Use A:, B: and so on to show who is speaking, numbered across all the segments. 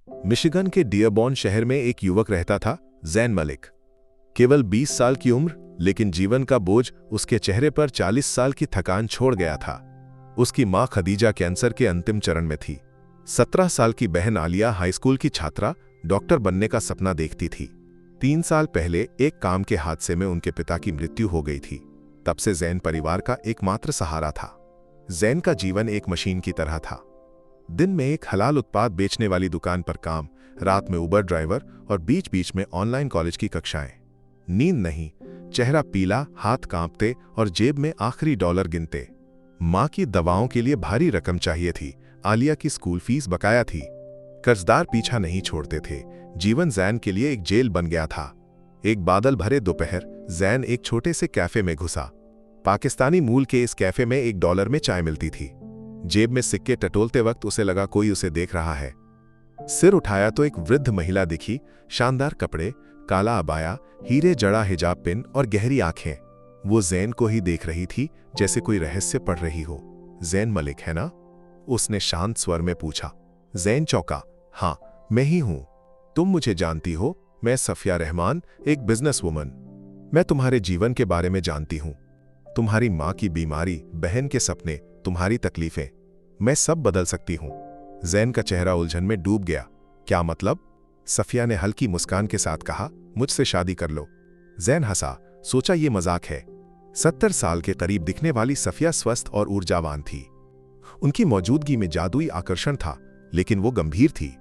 A: Michigan के Dearborn शहर में एक युवक रहता था, ज़ैन मलिक। केवल 20 साल की उम्र, लेकिन जीवन का बोझ उसके चेहरे पर 40 साल की थकान छोड़ गया था। उसकी मां खदीजा कैंसर के अंतिम चरण में थी। 17 साल की बहन आलिया हाई स्कूल की छात्रा डॉक्टर बनने का सपना देखती थी। 3 साल पहले एक काम के हादसे में उनके पिता की मृत्यु हो गई थी। तब से ज़ैन परिवार का एकमात्र सहारा था। ज़ैन का जीवन एक मशीन की तरह था। दिन में एक हलाल उत्पाद बेचने वाली दुकान पर काम, रात में उबर ड्राइवर और बीच बीच में ऑनलाइन कॉलेज की कक्षाएं। नींद नहीं, चेहरा पीला, हाथ कांपते और जेब में आखिरी डॉलर गिनते। मां की दवाओं के लिए भारी रकम चाहिए थी, आलिया की स्कूल फीस बकाया थी। कर्जदार पीछा नहीं छोड़ते थे। जीवन ज़ैन के लिए एक जेल बन गया था। एक बादल भरे दोपहर ज़ैन एक छोटे से कैफे में घुसा। पाकिस्तानी मूल के इस कैफे में $1 में चाय मिलती थी। जेब में सिक्के टटोलते वक्त उसे लगा कोई उसे देख रहा है। सिर उठाया तो एक वृद्ध महिला दिखी, शानदार कपड़े, काला अबाया, हीरे जड़ा हिजाब पिन और गहरी आंखें। वो ज़ैन को ही देख रही थी, जैसे कोई रहस्य पढ़ रही हो। ज़ैन मलिक है ना? उसने शांत स्वर में पूछा। ज़ैन चौंका। हाँ, मैं ही हूं। तुम मुझे जानती हो? मैं सफिया रहमान, एक बिजनेस वुमन। मैं तुम्हारे जीवन के बारे में जानती हूं। तुम्हारी मां की बीमारी, बहन के सपने, तुम्हारी तकलीफें। मैं सब बदल सकती हूं। ज़ैन का चेहरा उलझन में डूब गया। क्या मतलब? सफिया ने हल्की मुस्कान के साथ कहा, मुझसे शादी कर लो। ज़ैन हंसा, सोचा ये मजाक है। 70 साल के करीब दिखने वाली सफिया स्वस्थ और ऊर्जावान थी। उनकी मौजूदगी में जादुई आकर्षण था, लेकिन वो गंभीर थी।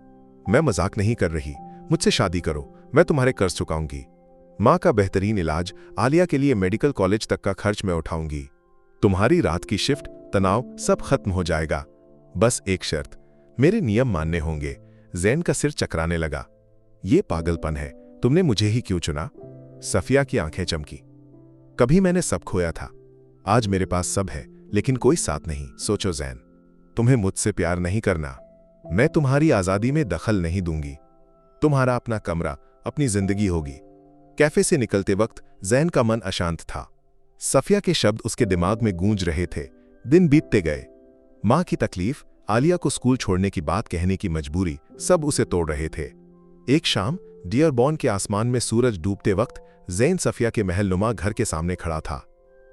A: मैं मजाक नहीं कर रही, मुझसे शादी करो, मैं तुम्हारे कर्ज चुकाऊंगी। मां का बेहतरीन इलाज, आलिया के लिए मेडिकल कॉलेज तक का खर्च मैं उठाऊंगी। तुम्हारी रात की शिफ्ट, तनाव सब खत्म हो जाएगा। बस एक शर्त, मेरे नियम मानने होंगे। ज़ैन का सिर चकराने लगा। ये पागलपन है, तुमने मुझे ही क्यों चुना? सफिया की आंखें चमकी। कभी मैंने सब खोया था, आज मेरे पास सब है, लेकिन कोई साथ नहीं। सोचो ज़ैन, तुम्हें मुझसे प्यार नहीं करना, मैं तुम्हारी आजादी में दखल नहीं दूंगी। तुम्हारा अपना कमरा, अपनी जिंदगी होगी। कैफे से निकलते वक्त ज़ैन का मन अशांत था। सफिया के शब्द उसके दिमाग में गूंज रहे थे। दिन बीतते गए। मां की तकलीफ, आलिया को स्कूल छोड़ने की बात कहने की मजबूरी, सब उसे तोड़ रहे थे। एक शाम डियरबॉर्न के आसमान में सूरज डूबते वक्त ज़ैन सफिया के महलनुमा घर के सामने खड़ा था।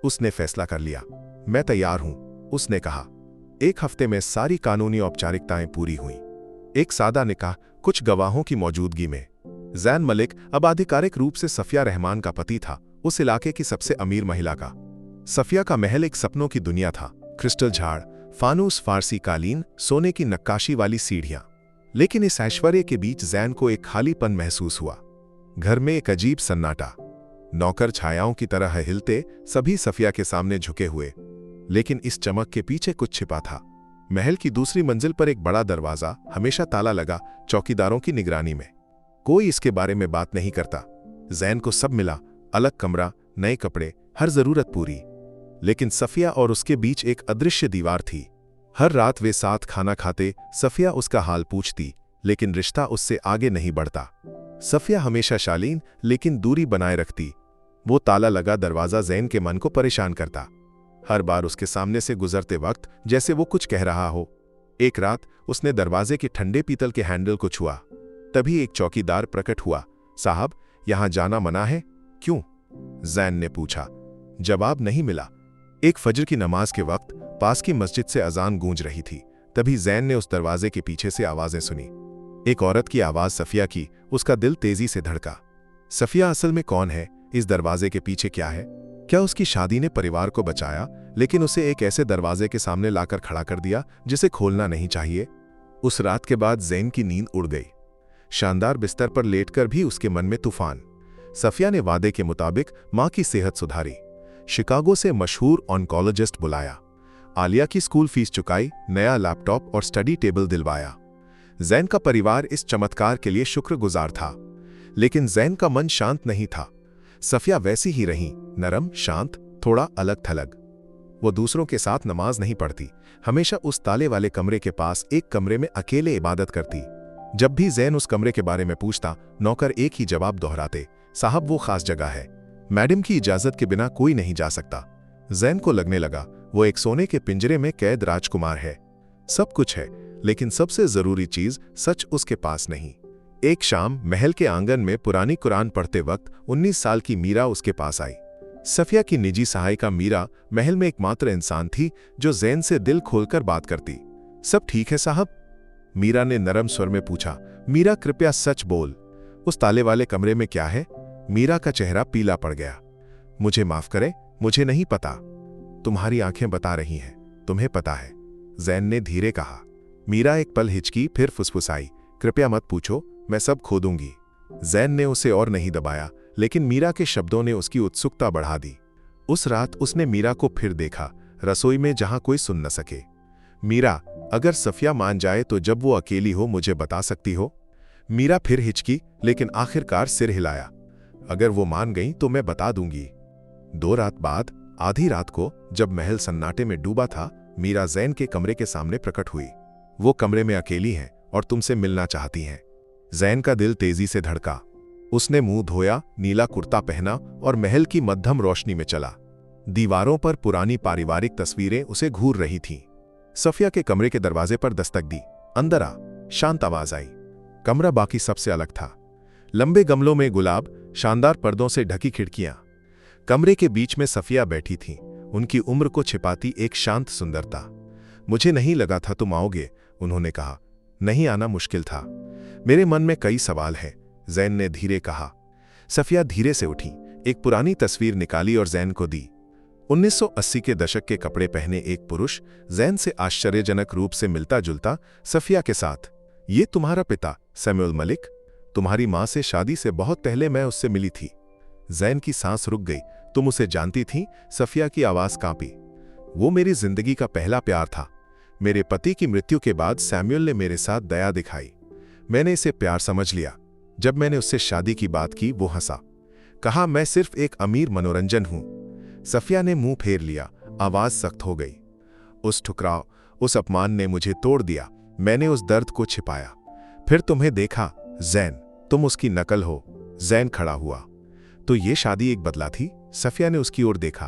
A: उसने फैसला कर लिया। मैं तैयार हूं, उसने कहा। 1 हफ्ते में सारी कानूनी औपचारिकताएं पूरी हुई। एक सादा निकाह, कुछ गवाहों की मौजूदगी में। ज़ैन मलिक अब आधिकारिक रूप से सफिया रहमान का पति था, उस इलाके की सबसे अमीर महिला का। सफिया का महल एक सपनों की दुनिया था। क्रिस्टल झाड़, फानूस, फारसी कालीन, सोने की नक्काशी वाली सीढ़ियां। लेकिन इस ऐश्वर्य के बीच ज़ैन को एक खालीपन महसूस हुआ। घर में एक अजीब सन्नाटा। नौकर छायाओं की तरह हिलते, सभी सफिया के सामने झुके हुए। लेकिन इस चमक के पीछे कुछ छिपा था। महल की दूसरी मंजिल पर एक बड़ा दरवाजा, हमेशा ताला लगा, चौकीदारों की निगरानी में। कोई इसके बारे में बात नहीं करता। ज़ैन को सब मिला, अलग कमरा, नए कपड़े, हर जरूरत पूरी। लेकिन सफिया और उसके बीच एक अदृश्य दीवार थी। हर रात वे साथ खाना खाते, सफिया उसका हाल पूछती, लेकिन रिश्ता उससे आगे नहीं बढ़ता। सफिया हमेशा शालीन, लेकिन दूरी बनाए रखती। वो ताला लगा दरवाजा ज़ैन के मन को परेशान करता। हर बार उसके सामने से गुजरते वक्त जैसे वो कुछ कह रहा हो। एक रात उसने दरवाजे के ठंडे पीतल के हैंडल को छुआ। तभी एक चौकीदार प्रकट हुआ। साहब, यहां जाना मना है। क्यों? ज़ैन ने पूछा। जवाब नहीं मिला। एक फजर की नमाज के वक्त पास की मस्जिद से अजान गूंज रही थी। तभी ज़ैन ने उस दरवाजे के पीछे से आवाजें सुनी। एक औरत की आवाज सफिया की। उसका दिल तेजी से धड़का। सफिया असल में कौन है? इस दरवाजे के पीछे क्या है? क्या उसकी शादी ने परिवार को बचाया, लेकिन उसे एक ऐसे दरवाजे के सामने लाकर खड़ा कर दिया जिसे खोलना नहीं चाहिए? उस रात के बाद ज़ैन की नींद उड़ गई। शानदार बिस्तर पर लेटकर भी उसके मन में तूफान। सफिया ने वादे के मुताबिक मां की सेहत सुधारी। शिकागो से मशहूर ऑन्कोलॉजिस्ट बुलाया। आलिया की स्कूल फीस चुकाई, नया लैपटॉप और स्टडी टेबल दिलवाया। ज़ैन का परिवार इस चमत्कार के लिए शुक्रगुजार था। लेकिन ज़ैन का मन शांत नहीं था। सफिया वैसी ही रही, नरम, शांत, थोड़ा अलग थलग। वो दूसरों के साथ नमाज नहीं पढ़ती, हमेशा उस ताले वाले कमरे के पास एक कमरे में अकेले इबादत करती। जब भी ज़ैन उस कमरे के बारे में पूछता, नौकर एक ही जवाब दोहराते, साहब वो खास जगह है, मैडम की इजाजत के बिना कोई नहीं जा सकता। ज़ैन को लगने लगा वो एक सोने के पिंजरे में कैद राजकुमार है। सब कुछ है, लेकिन सबसे जरूरी चीज सच उसके पास नहीं। एक शाम महल के आंगन में पुरानी कुरान पढ़ते वक्त 19 साल की मीरा उसके पास आई। सफिया की निजी सहायिका मीरा महल में एकमात्र इंसान थी जो जैन से दिल खोलकर बात करती। सब ठीक है साहब? मीरा ने नरम स्वर में पूछा। मीरा, कृपया सच बोल, उस ताले वाले कमरे में क्या है? मीरा का चेहरा पीला पड़ गया। मुझे माफ करें, मुझे नहीं पता। तुम्हारी आंखें बता रही हैं, तुम्हें पता है, जैन ने धीरे कहा। मीरा एक पल हिचकी, फिर फुसफुसाई, कृपया मत पूछो, मैं सब खो दूंगी। जैन ने उसे और नहीं दबाया, लेकिन मीरा के शब्दों ने उसकी उत्सुकता बढ़ा दी। उस रात उसने मीरा को फिर देखा, रसोई में, जहां कोई सुन न सके। मीरा, अगर सफिया मान जाए तो जब वो अकेली हो मुझे बता सकती हो? मीरा फिर हिचकी, लेकिन आखिरकार सिर हिलाया। अगर वो मान गई तो मैं बता दूंगी। 2 रात बाद आधी रात को जब महल सन्नाटे में डूबा था, मीरा जैन के कमरे के सामने प्रकट हुई। वो कमरे में अकेली हैं और तुमसे मिलना चाहती हैं। जैन का दिल तेजी से धड़का। उसने मुंह धोया, नीला कुर्ता पहना और महल की मध्यम रोशनी में चला। दीवारों पर पुरानी पारिवारिक तस्वीरें उसे घूर रही थीं। सफिया के कमरे के दरवाजे पर दस्तक दी। अंदर आ, शांत आवाज आई। कमरा बाकी सबसे अलग था। लंबे गमलों में गुलाब, शानदार पर्दों से ढकी खिड़कियां। कमरे के बीच में सफिया बैठी थीं, उनकी उम्र को छिपाती एक शांत सुंदरता। मुझे नहीं लगा था तुम आओगे, उन्होंने कहा। नहीं आना मुश्किल था। मेरे मन में कई सवाल हैं, जैन ने धीरे कहा। सफिया धीरे से उठी, एक पुरानी तस्वीर निकाली और जैन को दी। 1980 के दशक के कपड़े पहने एक पुरुष, जैन से आश्चर्यजनक रूप से मिलता जुलता, सफिया के साथ। ये तुम्हारा पिता सैमुअल मलिक? तुम्हारी मां से शादी से बहुत पहले मैं उससे मिली थी। जैन की सांस रुक गई। तुम उसे जानती थी? सफिया की आवाज कांपी। वो मेरी जिंदगी का पहला प्यार था। मेरे पति की मृत्यु के बाद सैमुअल ने मेरे साथ दया दिखाई। मैंने इसे प्यार समझ लिया। जब मैंने उससे शादी की बात की, वो हंसा। कहा, मैं सिर्फ एक अमीर मनोरंजन हूं। सफिया ने मुंह फेर लिया, आवाज सख्त हो गई। उस ठुकराव, उस अपमान ने मुझे तोड़ दिया। मैंने उस दर्द को छिपाया। फिर तुम्हें देखा, जैन, तुम उसकी नकल हो। जैन खड़ा हुआ। तो ये शादी एक बदला थी? सफिया ने उसकी ओर देखा।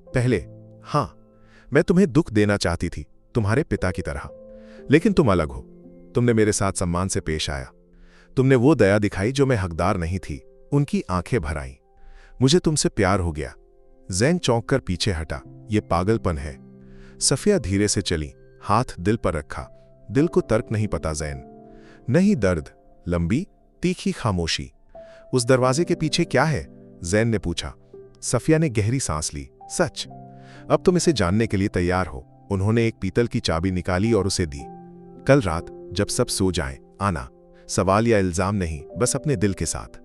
A: पहले हां, मैं तुम्हें दुख देना चाहती थी, तुम्हारे पिता की तरह। लेकिन तुम अलग हो। तुमने मेरे साथ सम्मान से पेश आया। तुमने वो दया दिखाई जो मैं हकदार नहीं थी। उनकी आंखें भर आईं। मुझे तुमसे प्यार हो गया। जैन चौंक कर पीछे हटा। यह पागलपन है। सफिया धीरे से चली, हाथ दिल पर रखा। दिल को तर्क नहीं पता जैन। नहीं, दर्द। लंबी तीखी खामोशी। उस दरवाजे के पीछे क्या है? जैन ने पूछा। सफिया ने गहरी सांस ली। सच, अब तुम इसे जानने के लिए तैयार हो। उन्होंने एक पीतल की चाबी निकाली और उसे दी। कल रात जब सब सो जाएं, आना। सवाल या इल्जाम नहीं, बस अपने दिल के साथ।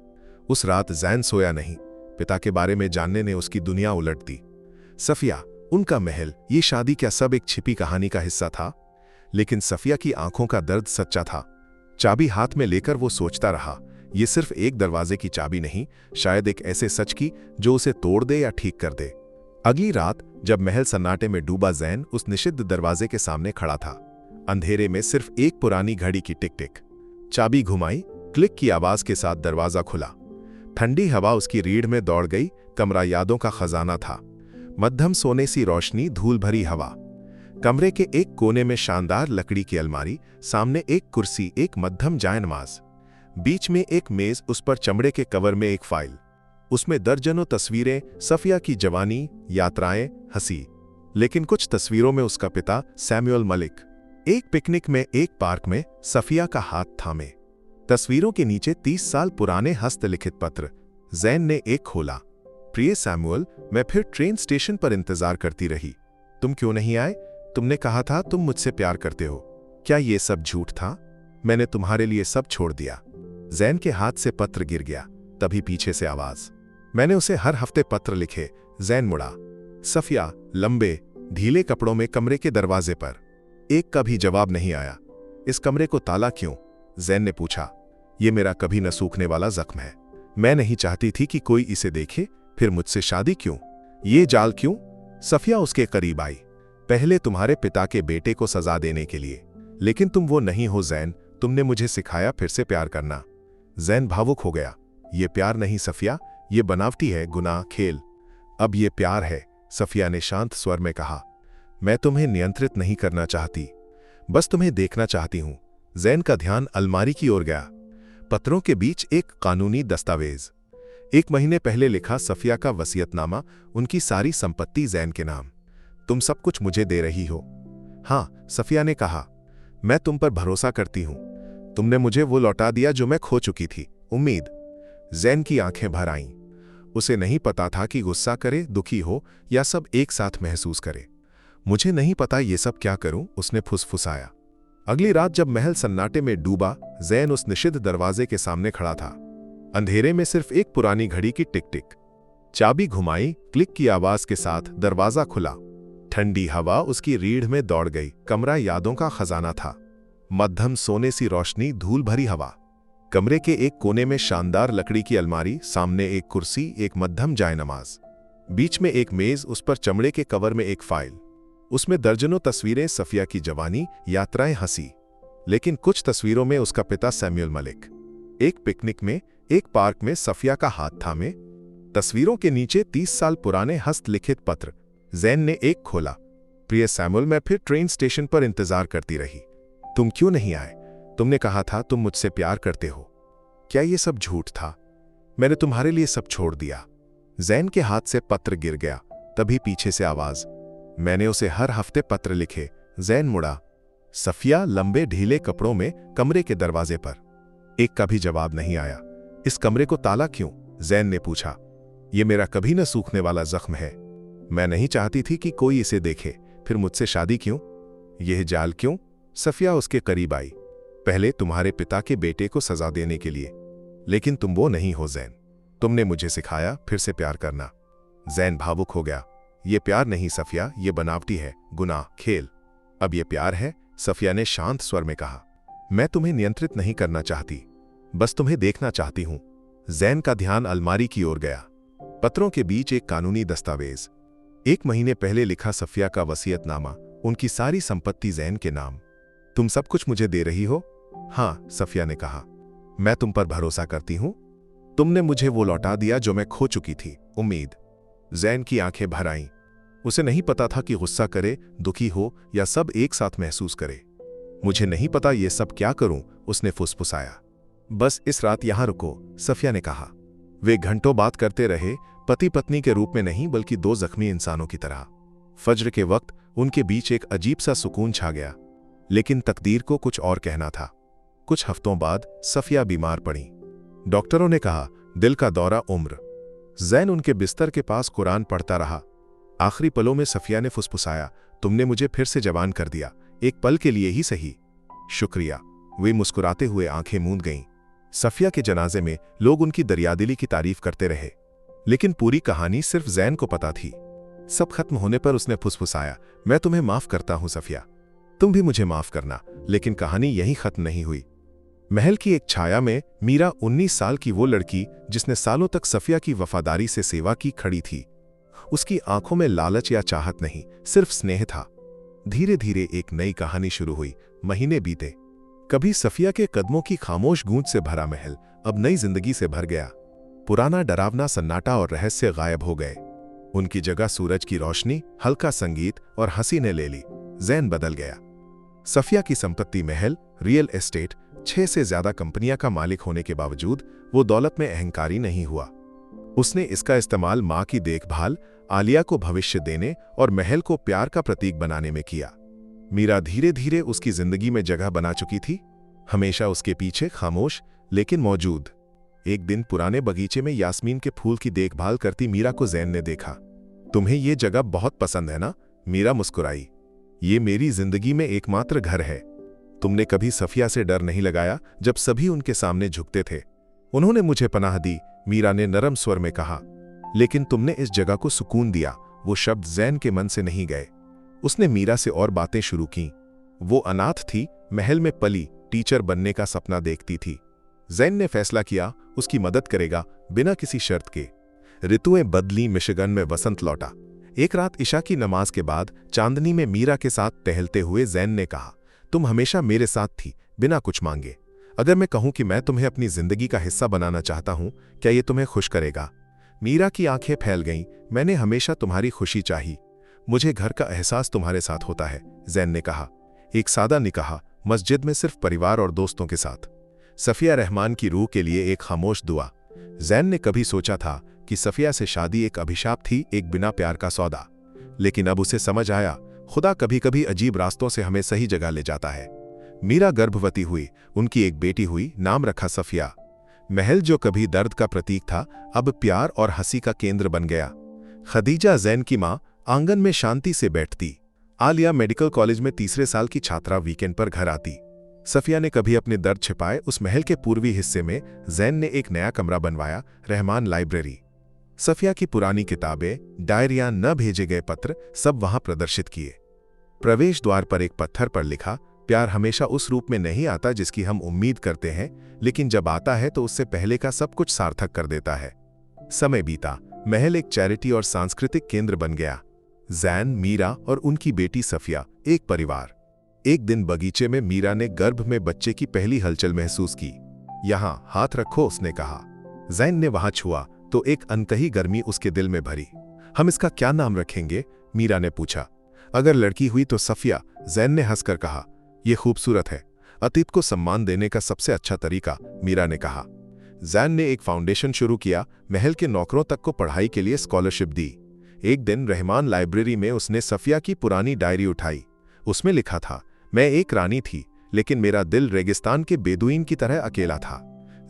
A: उस रात जैन सोया नहीं। पिता के बारे में जानने ने उसकी दुनिया उलट दी। सफिया, उनका महल, ये शादी, क्या सब एक छिपी कहानी का हिस्सा था? लेकिन सफिया की आंखों का दर्द सच्चा था। चाबी हाथ में लेकर वो सोचता रहा, ये सिर्फ एक दरवाजे की चाबी नहीं, शायद एक ऐसे सच की जो उसे तोड़ दे या ठीक कर दे। अगली रात जब महल सन्नाटे में डूबा, जैन उस निषिद्ध दरवाजे के सामने खड़ा था। अंधेरे में सिर्फ एक पुरानी घड़ी की टिक टिक। चाबी घुमाई, क्लिक की आवाज के साथ दरवाजा खुला। ठंडी हवा उसकी रीढ़ में दौड़ गई। कमरा यादों का खजाना था। मध्यम सोने सी रोशनी, धूल भरी हवा। कमरे के एक कोने में शानदार लकड़ी की अलमारी, सामने एक कुर्सी, एक मध्यम जायनमाज, बीच में एक मेज, उस पर चमड़े के कवर में एक फाइल। उसमें दर्जनों तस्वीरें, सफिया की जवानी, यात्राएं, हंसी। लेकिन कुछ तस्वीरों में उसका पिता सैमुअल मलिक, एक पिकनिक में, एक पार्क में, सफिया का हाथ थामे। तस्वीरों के नीचे 30 साल पुराने हस्तलिखित पत्र। जैन ने एक खोला। प्रिय सैमुअल, मैं फिर ट्रेन स्टेशन पर इंतजार करती रही। तुम क्यों नहीं आए? तुमने कहा था तुम मुझसे प्यार करते हो। क्या ये सब झूठ था? मैंने तुम्हारे लिए सब छोड़ दिया। जैन के हाथ से पत्र गिर गया। तभी पीछे से आवाज। मैंने उसे हर हफ्ते पत्र लिखे। जैन मुड़ा। सफिया लंबे ढीले कपड़ों में कमरे के दरवाजे पर। एक का भी जवाब नहीं आया। इस कमरे को ताला क्यों? जैन ने पूछा। यह मेरा कभी न सूखने वाला जख्म है। मैं नहीं चाहती थी कि कोई इसे देखे। फिर मुझसे शादी क्यों? ये जाल क्यों? सफिया उसके करीब आई। पहले तुम्हारे पिता के बेटे को सजा देने के लिए, लेकिन तुम वो नहीं हो जैन। तुमने मुझे सिखाया फिर से प्यार करना। जैन भावुक हो गया। ये प्यार नहीं सफिया, ये बनावटी है, गुनाह, खेल। अब ये प्यार है, सफिया ने शांत स्वर में कहा। मैं तुम्हें नियंत्रित नहीं करना चाहती। बस तुम्हें देखना चाहती हूं। जैन का ध्यान अलमारी की ओर गया। पत्रों के बीच एक कानूनी दस्तावेज। 1 महीने पहले लिखा सफिया का वसीयतनामा, उनकी सारी संपत्ति जैन के नाम। तुम सब कुछ मुझे दे रही हो? हाँ, सफिया ने कहा। मैं तुम पर भरोसा करती हूं। तुमने मुझे वो लौटा दिया जो मैं खो चुकी थी, उम्मीद। जैन की आंखें भर आईं। उसे नहीं पता था कि गुस्सा करे, दुखी हो या सब एक साथ महसूस करे। मुझे नहीं पता ये सब क्या करूं, उसने फुसफुसाया। अगली रात जब महल सन्नाटे में डूबा, जैन उस निषिद्ध दरवाजे के सामने खड़ा था। अंधेरे में सिर्फ एक पुरानी घड़ी की टिक टिक। चाबी घुमाई, क्लिक की आवाज के साथ दरवाजा खुला। ठंडी हवा उसकी रीढ़ में दौड़ गई। कमरा यादों का खजाना था। मध्यम सोने सी रोशनी, धूल भरी हवा। कमरे के एक कोने में शानदार लकड़ी की अलमारी, सामने एक कुर्सी, एक मध्यम जायनमाज, बीच में एक मेज, उस पर चमड़े के कवर में एक फाइल। उसमें दर्जनों तस्वीरें, सफिया की जवानी, यात्राएं, हंसी। लेकिन कुछ तस्वीरों में उसका पिता सैमुअल मलिक, एक पिकनिक में, एक पार्क में सफिया का हाथ थामे। तस्वीरों के नीचे 30 साल पुराने हस्तलिखित पत्र। जैन ने एक खोला। प्रिय सैमुअल, मैं फिर ट्रेन स्टेशन पर इंतजार करती रही। तुम क्यों नहीं आए? तुमने कहा था तुम मुझसे प्यार करते हो। क्या ये सब झूठ था? मैंने तुम्हारे लिए सब छोड़ दिया। जैन के हाथ से पत्र गिर गया। तभी पीछे से आवाज, मैंने उसे हर हफ्ते पत्र लिखे। जैन मुड़ा। सफिया लंबे ढीले कपड़ों में कमरे के दरवाजे पर। एक का भी जवाब नहीं आया। इस कमरे को ताला क्यों? जैन ने पूछा। यह मेरा कभी न सूखने वाला जख्म है। मैं नहीं चाहती थी कि कोई इसे देखे। फिर मुझसे शादी क्यों? यह जाल क्यों? सफिया उसके करीब आई। पहले तुम्हारे पिता के बेटे को सजा देने के लिए, लेकिन तुम वो नहीं हो जैन। तुमने मुझे सिखाया फिर से प्यार करना। जैन भावुक हो गया। ये प्यार नहीं सफिया, ये बनावटी है, गुनाह, खेल। अब ये प्यार है, सफिया ने शांत स्वर में कहा। मैं तुम्हें नियंत्रित नहीं करना चाहती, बस तुम्हें देखना चाहती हूं। जैन का ध्यान अलमारी की ओर गया। पत्रों के बीच एक कानूनी दस्तावेज। 1 महीने पहले लिखा सफिया का वसीयतनामा, उनकी सारी संपत्ति जैन के नाम। तुम सब कुछ मुझे दे रही हो? हाँ, सफिया ने कहा। मैं तुम पर भरोसा करती हूं। तुमने मुझे वो लौटा दिया जो मैं खो चुकी थी, उम्मीद। जैन की आंखें भर आईं। उसे नहीं पता था कि गुस्सा करे, दुखी हो या सब एक साथ महसूस करे। मुझे नहीं पता ये सब क्या करूं, उसने फुसफुसाया। बस इस रात यहां रुको, सफिया ने कहा। वे घंटों बात करते रहे, पति पत्नी के रूप में नहीं बल्कि 2 जख्मी इंसानों की तरह। फज्र के वक्त उनके बीच एक अजीब सा सुकून छा गया। लेकिन तकदीर को कुछ और कहना था। कुछ हफ्तों बाद सफिया बीमार पड़ी। डॉक्टरों ने कहा, दिल का दौरा, उम्र। जैन उनके बिस्तर के पास कुरान पढ़ता रहा। आखिरी पलों में सफिया ने फुसफुसाया, तुमने मुझे फिर से जवान कर दिया, एक पल के लिए ही सही। शुक्रिया। वे मुस्कुराते हुए आंखें मूंद गईं। सफिया के जनाजे में लोग उनकी दरियादिली की तारीफ करते रहे, लेकिन पूरी कहानी सिर्फ जैन को पता थी। सब खत्म होने पर उसने फुसफुसाया, मैं तुम्हें माफ करता हूं सफिया, तुम भी मुझे माफ करना। लेकिन कहानी यहीं खत्म नहीं हुई। महल की एक छाया में मीरा, 19 साल की वो लड़की जिसने सालों तक सफिया की वफादारी से सेवा की, खड़ी थी। उसकी आंखों में लालच या चाहत नहीं, सिर्फ स्नेह था। धीरे धीरे एक नई कहानी शुरू हुई। महीने बीते। कभी सफिया के कदमों की खामोश गूंज से भरा महल अब नई जिंदगी से भर गया। पुराना डरावना सन्नाटा और रहस्य गायब हो गए। उनकी जगह सूरज की रोशनी, हल्का संगीत और हंसी ने ले ली। जैन बदल गया। सफिया की संपत्ति, महल, रियल एस्टेट, 6 से ज्यादा कंपनियां का मालिक होने के बावजूद वो दौलत में अहंकारी नहीं हुआ। उसने इसका इस्तेमाल मां की देखभाल, आलिया को भविष्य देने और महल को प्यार का प्रतीक बनाने में किया। मीरा धीरे धीरे उसकी जिंदगी में जगह बना चुकी थी, हमेशा उसके पीछे, खामोश लेकिन मौजूद। एक दिन पुराने बगीचे में यास्मीन के फूल की देखभाल करती मीरा को जैन ने देखा। तुम्हें ये जगह बहुत पसंद है ना? मीरा मुस्कुराई। ये मेरी जिंदगी में एकमात्र घर है। तुमने कभी सफिया से डर नहीं लगाया जब सभी उनके सामने झुकते थे? उन्होंने मुझे पनाह दी, मीरा ने नरम स्वर में कहा। लेकिन तुमने इस जगह को सुकून दिया। वो शब्द जैन के मन से नहीं गए। उसने मीरा से और बातें शुरू की। वो अनाथ थी, महल में पली, टीचर बनने का सपना देखती थी। जैन ने फैसला किया उसकी मदद करेगा, बिना किसी शर्त के। ऋतुएं बदली, मिशिगन में वसंत लौटा। एक रात इशा की नमाज के बाद चांदनी में मीरा के साथ टहलते हुए जैन ने कहा, तुम हमेशा मेरे साथ थी, बिना कुछ मांगे। अगर मैं कहूं कि मैं तुम्हें अपनी जिंदगी का हिस्सा बनाना चाहता हूं, क्या ये तुम्हें खुश करेगा? मीरा की आंखें फैल गईं। मैंने हमेशा तुम्हारी खुशी चाही। मुझे घर का एहसास तुम्हारे साथ होता है, जैन ने कहा। एक सादा निकाह, मस्जिद में सिर्फ परिवार और दोस्तों के साथ। सफिया रहमान की रूह के लिए एक खामोश दुआ। जैन ने कभी सोचा था कि सफिया से शादी एक अभिशाप थी, एक बिना प्यार का सौदा। लेकिन अब उसे समझ आया, खुदा कभी कभी अजीब रास्तों से हमें सही जगह ले जाता है। मीरा गर्भवती हुई, उनकी एक बेटी हुई, नाम रखा सफिया। महल जो कभी दर्द का प्रतीक था, अब प्यार और हंसी का केंद्र बन गया। खदीजा, जैन की मां, आंगन में शांति से बैठती। आलिया मेडिकल कॉलेज में तीसरे साल की छात्रा वीकेंड पर घर आती। सफिया ने कभी अपने दर्द छिपाए उस महल के पूर्वी हिस्से में जैन ने एक नया कमरा बनवाया, रहमान लाइब्रेरी। सफिया की पुरानी किताबें, डायरियां, न भेजे गए पत्र सब वहां प्रदर्शित किए। प्रवेश द्वार पर एक पत्थर पर लिखा, प्यार हमेशा उस रूप में नहीं आता जिसकी हम उम्मीद करते हैं, लेकिन जब आता है तो उससे पहले का सब कुछ सार्थक कर देता है। समय बीता, महल एक चैरिटी और सांस्कृतिक केंद्र बन गया। जैन, मीरा और उनकी बेटी सफिया, एक परिवार। एक दिन बगीचे में मीरा ने गर्भ में बच्चे की पहली हलचल महसूस की। यहां हाथ रखो, उसने कहा। जैन ने वहां छुआ तो एक अनकही गर्मी उसके दिल में भरी। हम इसका क्या नाम रखेंगे? मीरा ने पूछा। अगर लड़की हुई तो सफिया, जैन ने हंसकर कहा। यह खूबसूरत है, अतीत को सम्मान देने का सबसे अच्छा तरीका, मीरा ने कहा। जैन ने एक फाउंडेशन शुरू किया, महल के नौकरों तक को पढ़ाई के लिए स्कॉलरशिप दी। एक दिन रहमान लाइब्रेरी में उसने सफिया की पुरानी डायरी उठाई। उसमें लिखा था, मैं एक रानी थी, लेकिन मेरा दिल रेगिस्तान के बेदुइन की तरह अकेला था।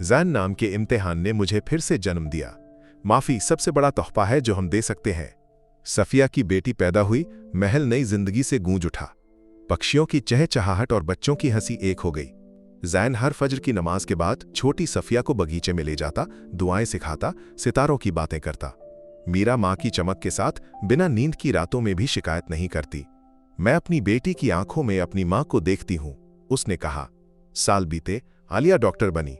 A: जैन नाम के इम्तिहान ने मुझे फिर से जन्म दिया। माफी सबसे बड़ा तोहफा है जो हम दे सकते हैं। सफिया की बेटी पैदा हुई, महल नई जिंदगी से गूंज उठा। पक्षियों की चहचहाहट और बच्चों की हंसी एक हो गई। जैन हर फज्र की नमाज के बाद छोटी सफिया को बगीचे में ले जाता, दुआएं सिखाता, सितारों की बातें करता। मीरा मां की चमक के साथ बिना नींद की रातों में भी शिकायत नहीं करती। मैं अपनी बेटी की आंखों में अपनी मां को देखती हूं, उसने कहा। साल बीते, आलिया डॉक्टर बनी।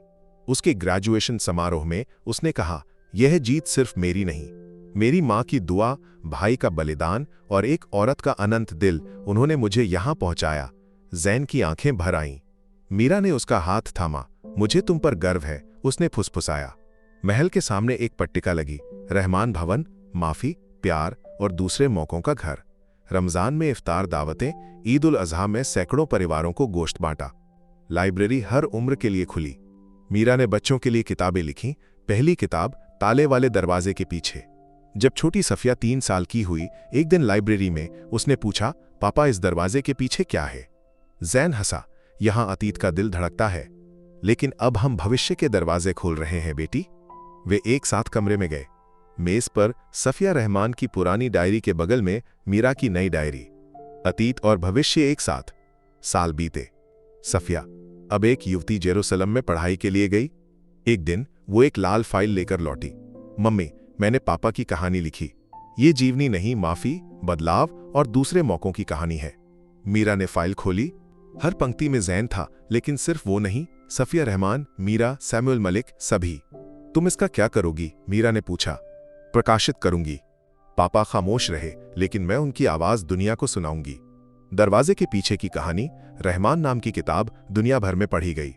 A: उसके ग्रेजुएशन समारोह में उसने कहा, यह जीत सिर्फ मेरी नहीं, मेरी मां की दुआ, भाई का बलिदान और एक औरत का अनंत दिल, उन्होंने मुझे यहां पहुंचाया। जैन की आंखें भर आईं। मीरा ने उसका हाथ थामा। मुझे तुम पर गर्व है, उसने फुसफुसाया। महल के सामने एक पट्टिका लगी, रहमान भवन, माफी, प्यार और दूसरे मौकों का घर। रमजान में इफ्तार दावतें, ईद उल अजहा में सैकड़ों परिवारों को गोश्त बांटा। लाइब्रेरी हर उम्र के लिए खुली। मीरा ने बच्चों के लिए किताबें लिखीं। पहली किताब, ताले वाले दरवाजे के पीछे। जब छोटी सफिया 3 साल की हुई, एक दिन लाइब्रेरी में उसने पूछा, पापा इस दरवाजे के पीछे क्या है? जैन हंसा, यहां अतीत का दिल धड़कता है, लेकिन अब हम भविष्य के दरवाजे खोल रहे हैं बेटी। वे एक साथ कमरे में गए। मेज पर सफिया रहमान की पुरानी डायरी के बगल में मीरा की नई डायरी। अतीत और भविष्य एक साथ। साल बीते। सफिया अब एक युवती जेरूसलम में पढ़ाई के लिए गई। एक दिन वो एक लाल फाइल लेकर लौटी। मम्मी, मैंने पापा की कहानी लिखी। ये जीवनी नहीं, माफी, बदलाव और दूसरे मौकों की कहानी है। मीरा ने फाइल खोली। हर पंक्ति में जैन था, लेकिन सिर्फ वो नहीं, सफिया रहमान, मीरा, सैमुअल मलिक, सभी। तुम इसका क्या करोगी? मीरा ने पूछा। प्रकाशित करूंगी। पापा खामोश रहे, लेकिन मैं उनकी आवाज दुनिया को सुनाऊंगी। दरवाजे के पीछे की कहानी, रहमान नाम की किताब दुनिया भर में पढ़ी गई।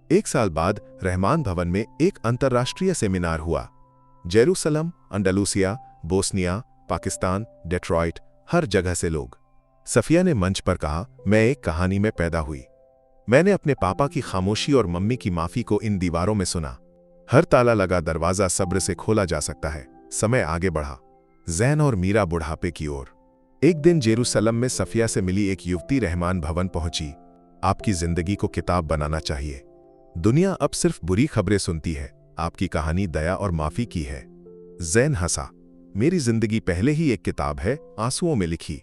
A: 1 साल बाद रहमान भवन में एक अंतर्राष्ट्रीय सेमिनार हुआ। जेरूसलम, अंडलूसिया, बोस्निया, पाकिस्तान, डेट्रॉइट, हर जगह से लोग। सफिया ने मंच पर कहा, मैं एक कहानी में पैदा हुई। मैंने अपने पापा की खामोशी और मम्मी की माफी को इन दीवारों में सुना। हर ताला लगा दरवाजा सब्र से खोला जा सकता है। समय आगे बढ़ा। जैन और मीरा बुढ़ापे की ओर। एक दिन जेरूसलम में सफिया से मिली एक युवती रहमान भवन पहुंची। आपकी जिंदगी को किताब बनाना चाहिए। दुनिया अब सिर्फ बुरी खबरें सुनती है, आपकी कहानी दया और माफी की है। जैन हंसा। मेरी जिंदगी पहले ही एक किताब है, आंसुओं में लिखी।